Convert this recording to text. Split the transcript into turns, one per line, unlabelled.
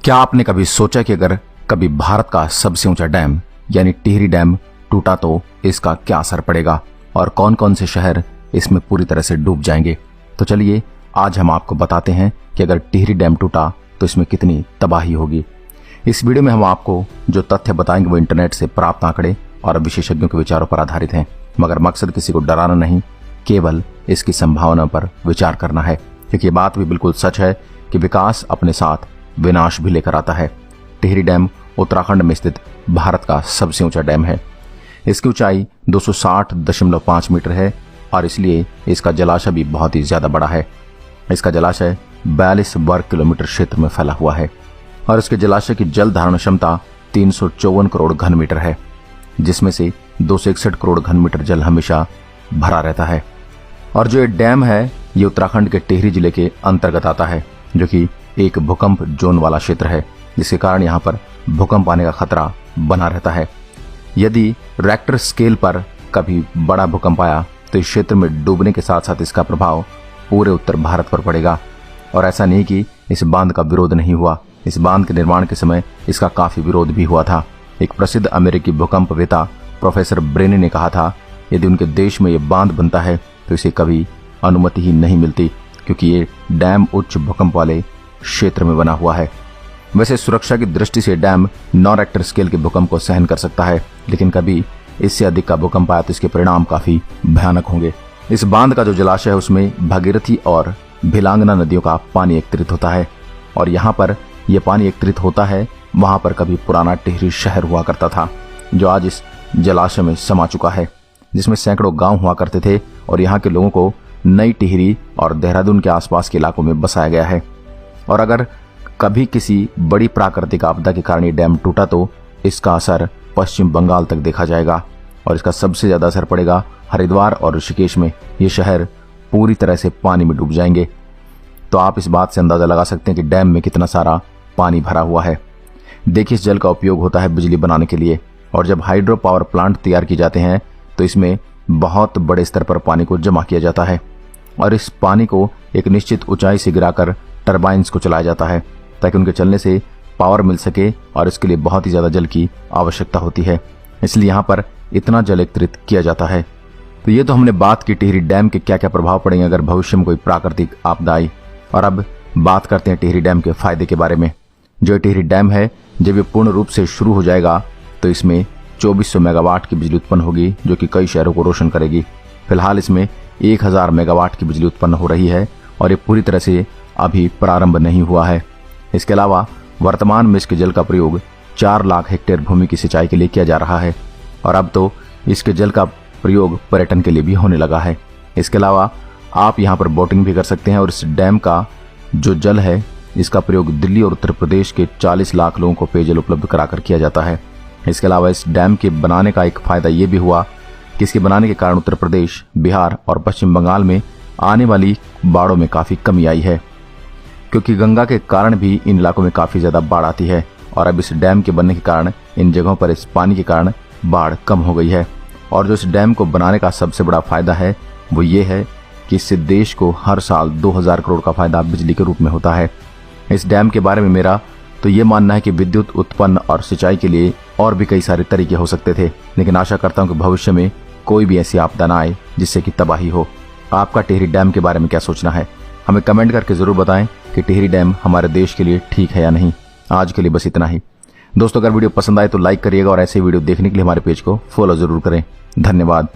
क्या आपने कभी सोचा कि अगर कभी भारत का सबसे ऊंचा डैम यानी टिहरी डैम टूटा तो इसका क्या असर पड़ेगा और कौन कौन से शहर इसमें पूरी तरह से डूब जाएंगे? तो चलिए आज हम आपको बताते हैं कि अगर टिहरी डैम टूटा तो इसमें कितनी तबाही होगी। इस वीडियो में हम आपको जो तथ्य बताएंगे वो इंटरनेट से प्राप्त आंकड़े और विशेषज्ञों के विचारों पर आधारित हैं, मगर मकसद किसी को डराना नहीं, केवल इसकी संभावना पर विचार करना है, क्योंकि ये बात भी बिल्कुल सच है कि विकास अपने साथ विनाश भी लेकर आता है। टिहरी डैम उत्तराखंड में स्थित भारत का सबसे ऊंचा डैम है। इसकी ऊंचाई 260.5 मीटर है और इसलिए इसका जलाशय भी बहुत ही ज्यादा बड़ा है। इसका जलाशय 42 वर्ग किलोमीटर क्षेत्र में फैला हुआ है और इसके जलाशय की जल धारण क्षमता 354 करोड़ घन मीटर है, जिसमें से 261 करोड़ घन मीटर जल हमेशा भरा रहता है। और जो ये डैम है ये उत्तराखंड के टिहरी जिले के अंतर्गत आता है, जो कि एक भूकंप जोन वाला क्षेत्र है, जिसके कारण यहाँ पर भूकंप आने का खतरा बना रहता है। यदि रेक्टर स्केल पर कभी बड़ा भूकंप आया तो इस क्षेत्र में डूबने के साथ साथ इसका प्रभाव पूरे उत्तर भारत पर पड़ेगा। और ऐसा नहीं कि इस बांध का विरोध नहीं हुआ, इस बांध के निर्माण के समय इसका काफी विरोध भी हुआ था। एक प्रसिद्ध अमेरिकी भूकंपवेत्ता प्रोफेसर ब्रेनी ने कहा था, यदि उनके देश में ये बांध बनता है तो इसे कभी अनुमति ही नहीं मिलती, क्योंकि ये डैम उच्च भूकंप वाले क्षेत्र में बना हुआ है। वैसे सुरक्षा की दृष्टि से डैम 9 रेक्टर स्केल के भूकंप को सहन कर सकता है, लेकिन कभी इससे अधिक का भूकंप आया तो इसके परिणाम काफी भयानक होंगे। इस बांध का जो जलाशय है उसमें भागीरथी और भिलांगना नदियों का पानी एकत्रित होता है और यहाँ पर यह पानी एकत्रित होता है, वहां पर कभी पुराना टिहरी शहर हुआ करता था, जो आज इस जलाशय में समा चुका है, जिसमें सैकड़ों गांव हुआ करते थे और यहाँ के लोगों को नई टिहरी और देहरादून के आसपास के इलाकों में बसाया गया है। और अगर कभी किसी बड़ी प्राकृतिक आपदा के कारण ये डैम टूटा तो इसका असर पश्चिम बंगाल तक देखा जाएगा और इसका सबसे ज्यादा असर पड़ेगा हरिद्वार और ऋषिकेश में। ये शहर पूरी तरह से पानी में डूब जाएंगे। तो आप इस बात से अंदाजा लगा सकते हैं कि डैम में कितना सारा पानी भरा हुआ है। देखिए, इस जल का उपयोग होता है बिजली बनाने के लिए, और जब हाइड्रो पावर प्लांट तैयार किए जाते हैं तो इसमें बहुत बड़े स्तर पर पानी को जमा किया जाता है और इस पानी को एक निश्चित ऊंचाई से गिराकर टरबाइन्स को चलाया जाता है ताकि उनके चलने से पावर मिल सके, और इसके लिए बहुत ही ज्यादा जल की आवश्यकता होती है, इसलिए यहाँ पर इतना जल एकत्रित किया जाता है। तो ये तो हमने बात की टिहरी डैम के क्या क्या प्रभाव पड़ेंगे अगर भविष्य में कोई प्राकृतिक आपदा आई। और अब बात करते हैं टिहरी डैम के फायदे के बारे में। जो टिहरी डैम है, जब ये पूर्ण रूप से शुरू हो जाएगा तो इसमें 2400 मेगावाट की बिजली उत्पन्न होगी, जो कि कई शहरों को रोशन करेगी। फिलहाल इसमें 1000 मेगावाट की बिजली उत्पन्न हो रही है और ये पूरी तरह से अभी प्रारंभ नहीं हुआ है। इसके अलावा वर्तमान में इसके जल का प्रयोग 4 लाख हेक्टेयर भूमि की सिंचाई के लिए किया जा रहा है और अब तो इसके जल का प्रयोग पर्यटन के लिए भी होने लगा है। इसके अलावा आप यहाँ पर बोटिंग भी कर सकते हैं और इस डैम का जो जल है इसका प्रयोग दिल्ली और उत्तर प्रदेश के 40 लाख लोगों को पेयजल उपलब्ध कराकर किया जाता है। इसके अलावा इस डैम के बनाने का एक फायदा ये भी हुआ कि इसके बनाने के कारण उत्तर प्रदेश, बिहार और पश्चिम बंगाल में आने वाली बाढ़ों में काफी कमी आई है, क्योंकि गंगा के कारण भी इन इलाकों में काफी ज्यादा बाढ़ आती है और अब इस डैम के बनने के कारण इन जगहों पर इस पानी के कारण बाढ़ कम हो गई है। और जो इस डैम को बनाने का सबसे बड़ा फायदा है वो ये है कि इससे देश को हर साल 2000 करोड़ का फायदा बिजली के रूप में होता है। इस डैम के बारे में मेरा तो ये मानना है कि विद्युत उत्पन्न और सिंचाई के लिए और भी कई सारे तरीके हो सकते थे, लेकिन आशा करता हूँ कि भविष्य में कोई भी ऐसी आपदा ना आए जिससे कि तबाही हो। आपका टिहरी डैम के बारे में क्या सोचना है? हमें कमेंट करके जरूर बताएं कि टिहरी डैम हमारे देश के लिए ठीक है या नहीं। आज के लिए बस इतना ही। दोस्तों, अगर वीडियो पसंद आए तो लाइक करिएगा और ऐसे वीडियो देखने के लिए हमारे पेज को फॉलो जरूर करें। धन्यवाद।